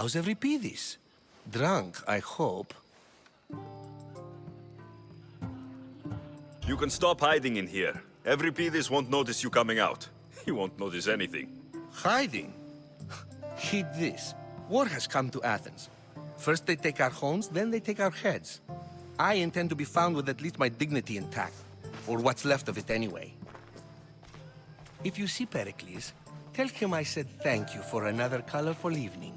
How's Euripides? Drunk, I hope. You can stop hiding in here. Euripides won't notice you coming out. He won't notice anything. Hiding? Heed this. War has come to Athens. First they take our homes, then they take our heads. I intend to be found with at least my dignity intact. Or what's left of it anyway. If you see Pericles, tell him I said thank you for another colorful evening.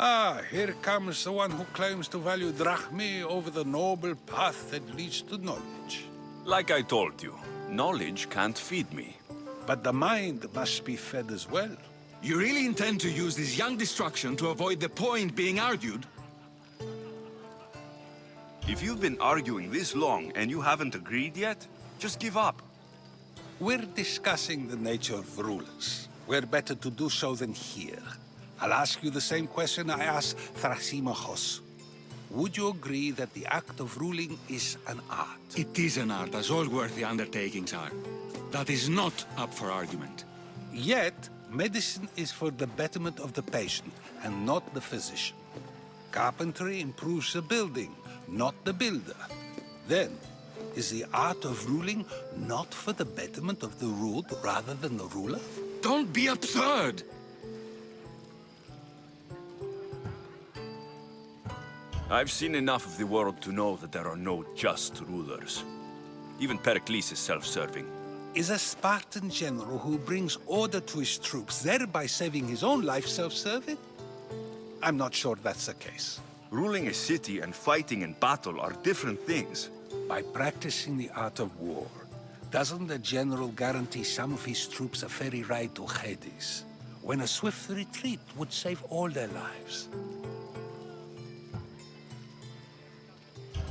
Ah, here comes the one who claims to value drachmae over the noble path that leads to knowledge. Like I told you, knowledge can't feed me. But the mind must be fed as well. You really intend to use this young destruction to avoid the point being argued? If you've been arguing this long and you haven't agreed yet, just give up. We're discussing the nature of rulers. Where better to do so than here? I'll ask you the same question I asked Thrasymachos. Would you agree that the act of ruling is an art? It is an art, as all worthy undertakings are. That is not up for argument. Yet, medicine is for the betterment of the patient, and not the physician. Carpentry improves the building, not the builder. Then, is the art of ruling not for the betterment of the ruled rather than the ruler? Don't be absurd! I've seen enough of the world to know that there are no just rulers. Even Pericles is self-serving. Is a Spartan general who brings order to his troops, thereby saving his own life, self-serving? I'm not sure that's the case. Ruling a city and fighting in battle are different things. By practicing the art of war, doesn't the general guarantee some of his troops a ferry ride to Hades, when a swift retreat would save all their lives?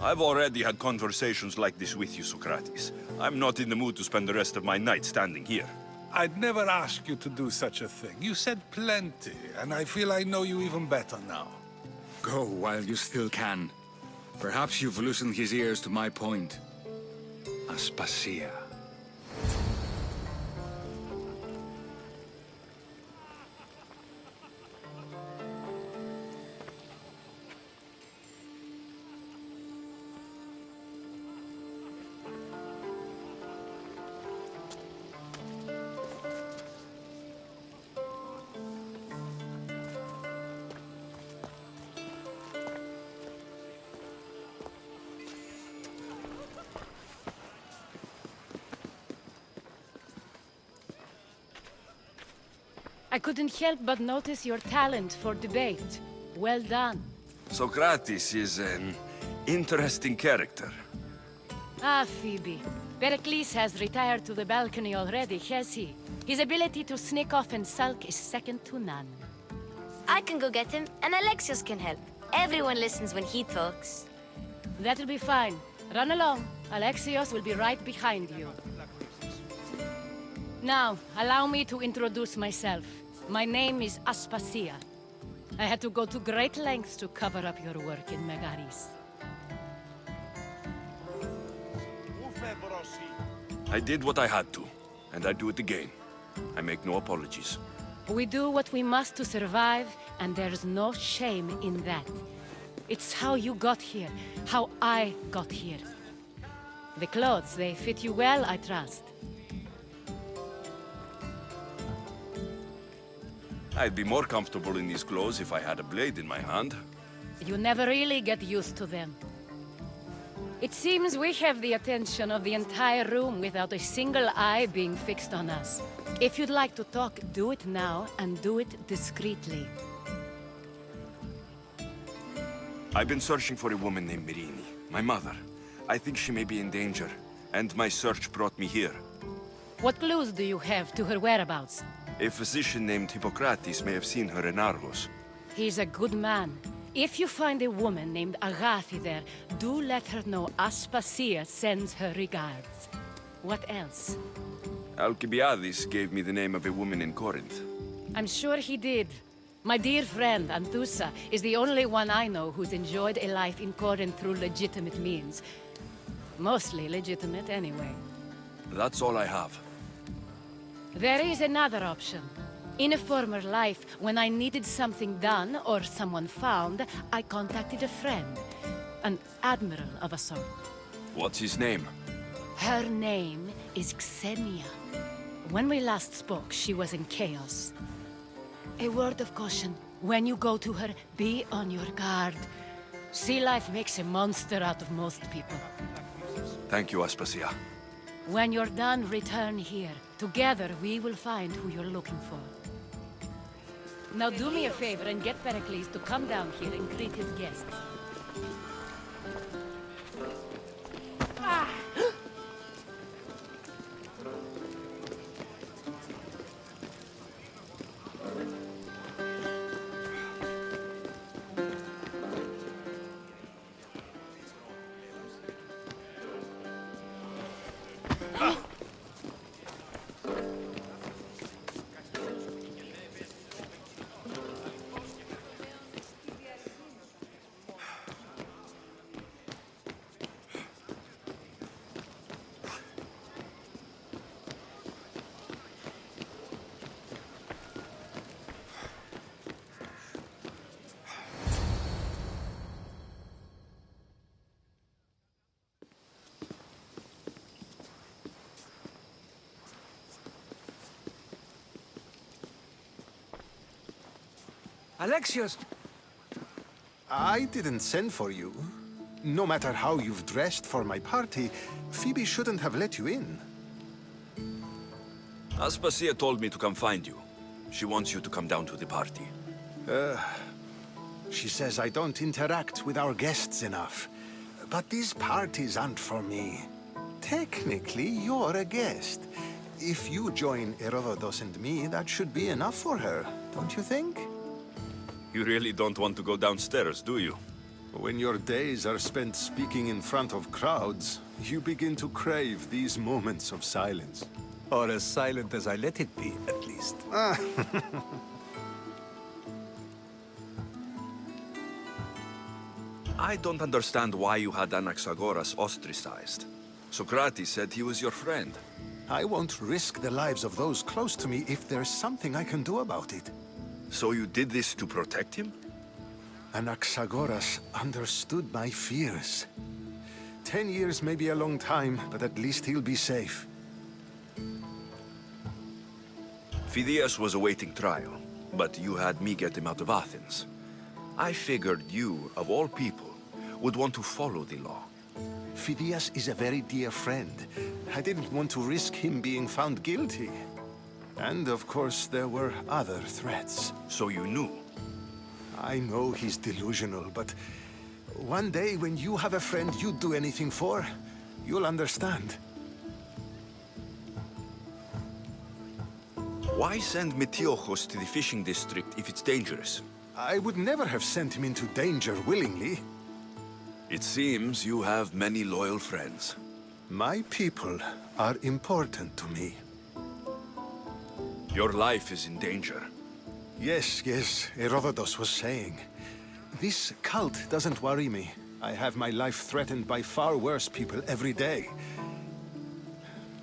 I've already had conversations like this with you, Socrates. I'm not in the mood to spend the rest of my night standing here. I'd never ask you to do such a thing. You said plenty, and I feel I know you even better now. Go while you still can. Perhaps you've loosened his ears to my point. Aspásia. I couldn't help but notice your talent for debate. Well done. Socrates is an interesting character. Ah, Phoebe. Pericles has retired to the balcony already, has he? His ability to sneak off and sulk is second to none. I can go get him, and Alexios can help. Everyone listens when he talks. That'll be fine. Run along. Alexios will be right behind you. Now, allow me to introduce myself. My name is Aspásia. I had to go to great lengths to cover up your work in Megaris. I did what I had to, and I do it again. I make no apologies. We do what we must to survive, and there's no shame in that. It's how you got here, how I got here. The clothes, they fit you well, I trust. I'd be more comfortable in these clothes if I had a blade in my hand. You never really get used to them. It seems we have the attention of the entire room without a single eye being fixed on us. If you'd like to talk, do it now, and do it discreetly. I've been searching for a woman named Myrine, my mother. I think she may be in danger, and my search brought me here. What clues do you have to her whereabouts? A physician named Hippocrates may have seen her in Argos. He's a good man. If you find a woman named Agathi there, do let her know Aspásia sends her regards. What else? Alcibiades gave me the name of a woman in Corinth. I'm sure he did. My dear friend, Anthusa, is the only one I know who's enjoyed a life in Corinth through legitimate means. Mostly legitimate, anyway. That's all I have. There is another option. In a former life, when I needed something done or someone found, I contacted a friend. An admiral of a sort. What's his name? Her name is Xenia. When we last spoke, she was in chaos. A word of caution. When you go to her, be on your guard. Sea life makes a monster out of most people. Thank you, Aspásia. When you're done, return here. Together, we will find who you're looking for. Now do me a favor and get Pericles to come down here and greet his guests. Alexios! I didn't send for you. No matter how you've dressed for my party, Phoebe shouldn't have let you in. Aspásia told me to come find you. She wants you to come down to the party. She says I don't interact with our guests enough. But these parties aren't for me. Technically, you're a guest. If you join Herodotus and me, that should be enough for her, don't you think? You really don't want to go downstairs, do you? When your days are spent speaking in front of crowds, you begin to crave these moments of silence. Or as silent as I let it be, at least. I don't understand why you had Anaxagoras ostracized. Socrates said he was your friend. I won't risk the lives of those close to me if there's something I can do about it. So you did this to protect him? Anaxagoras understood my fears. 10 years may be a long time, but at least he'll be safe. Phidias was awaiting trial, but you had me get him out of Athens. I figured you, of all people, would want to follow the law. Phidias is a very dear friend. I didn't want to risk him being found guilty. And of course, there were other threats. So you knew? I know he's delusional, but one day when you have a friend you'd do anything for, you'll understand. Why send Metiochos to the fishing district if it's dangerous? I would never have sent him into danger willingly. It seems you have many loyal friends. My people are important to me. Your life is in danger. Yes, Herodotus was saying. This cult doesn't worry me. I have my life threatened by far worse people every day.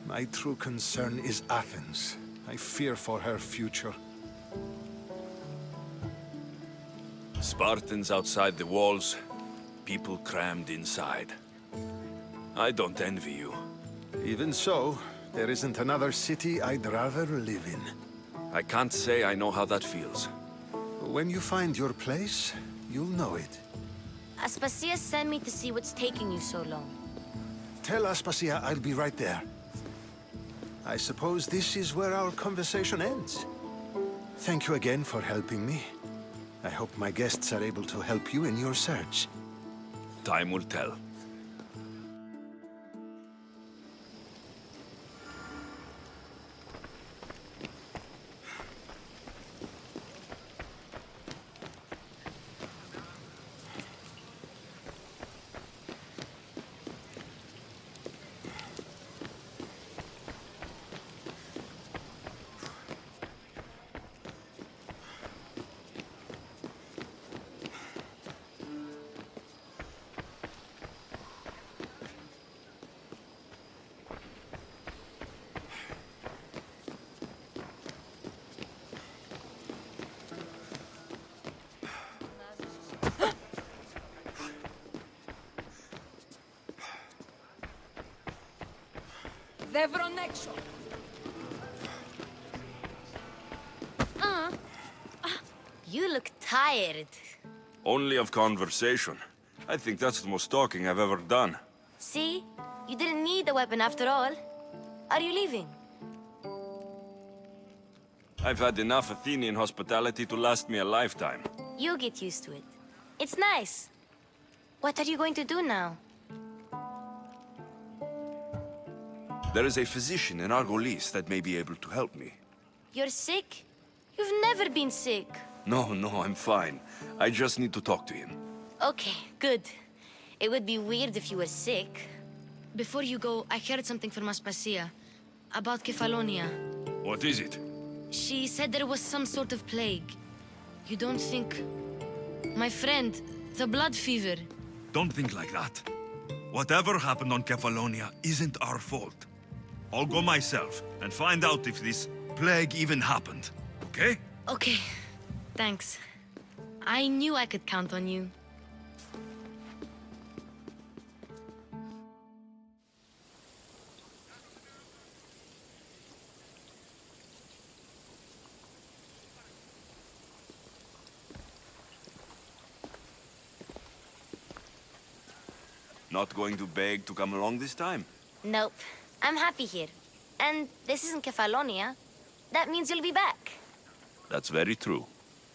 My true concern is Athens. I fear for her future. Spartans outside the walls, people crammed inside. I don't envy you. Even so, there isn't another city I'd rather live in. I can't say I know how that feels. When you find your place, you'll know it. Aspásia sent me to see what's taking you so long. Tell Aspásia I'll be right there. I suppose this is where our conversation ends. Thank you again for helping me. I hope my guests are able to help you in your search. Time will tell. You look tired. Only of conversation. I think that's the most talking I've ever done. See? You didn't need the weapon after all. Are you leaving? I've had enough Athenian hospitality to last me a lifetime. You'll get used to it. It's nice. What are you going to do now? There is a physician in Argolis that may be able to help me. You're sick? You've never been sick. No, I'm fine. I just need to talk to him. Okay, good. It would be weird if you were sick. Before you go, I heard something from Aspásia about Kefalonia. What is it? She said there was some sort of plague. You don't think... My friend, the blood fever. Don't think like that. Whatever happened on Kefalonia isn't our fault. I'll go myself and find out if this plague even happened, okay? Okay, thanks. I knew I could count on you. Not going to beg to come along this time? Nope. I'm happy here. And this isn't Kefalonia. That means you'll be back. That's very true.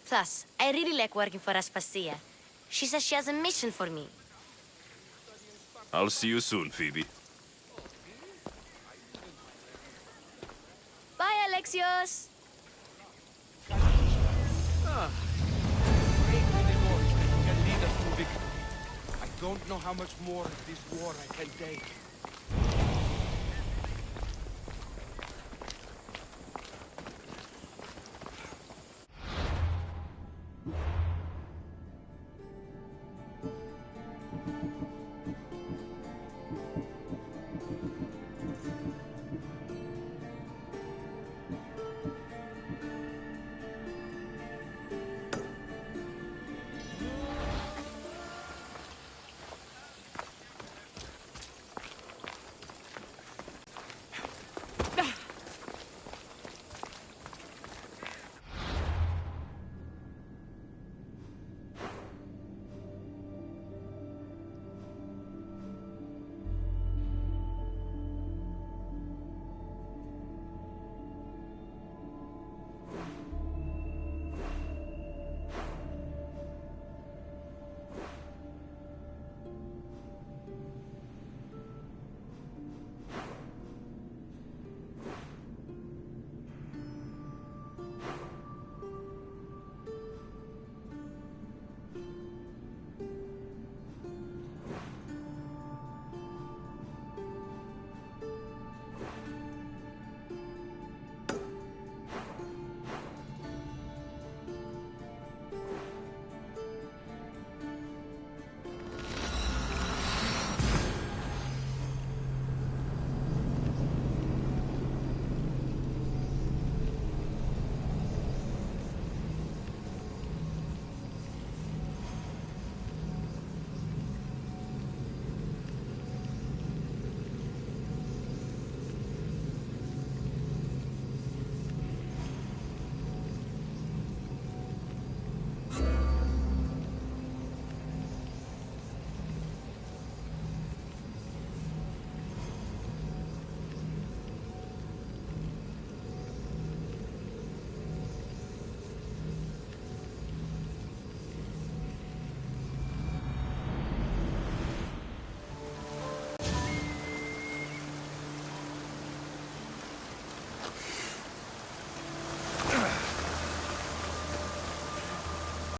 Plus, I really like working for Aspásia. She says she has a mission for me. I'll see you soon, Phoebe. Bye, Alexios! I don't know how much more of this war I can take.